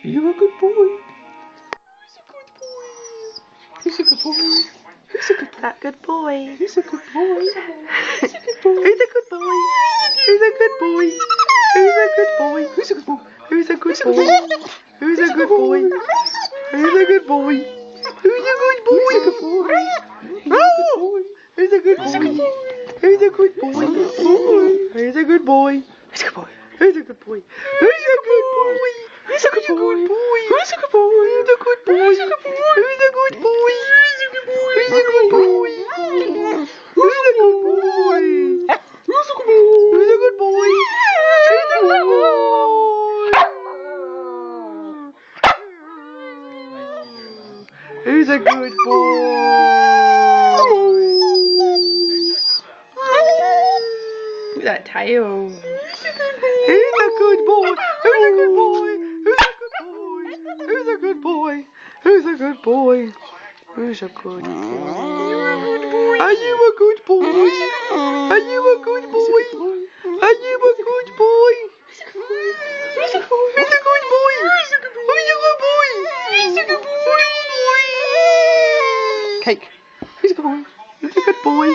You're a good boy. He's a good boy. He's a good boy. He's a good boy. That good boy. He's a good boy. He's a good boy. Who's a good boy? Who's a good boy? Who's a good boy? Who's a good boy? Who's a good boy? Who's a good boy? Who's a good boy? Who's a good boy? Who's a good boy? Oh! Who's a good boy? Who's a good boy? Who's a good boy? Who's a good boy? Who's a good boy? Who's a good boy? Who's a good boy? Who's a good boy? Who's a good boy? Who's a good boy? Who's a good boy? Who's a good boy? Who's a good boy? Who's a good boy? Who's a good boy? Who's a good boy? Look at that tail. Who's a good boy? Who's a good boy? Who's a good boy? Who's a good boy? Who's a good boy? Are you a good boy? Are you a good boy? Are you a good boy? Who's a good boy? Who's a good boy? Who's a good boy? Who's a good boy? Cake. Who's a good boy? Who's a good boy?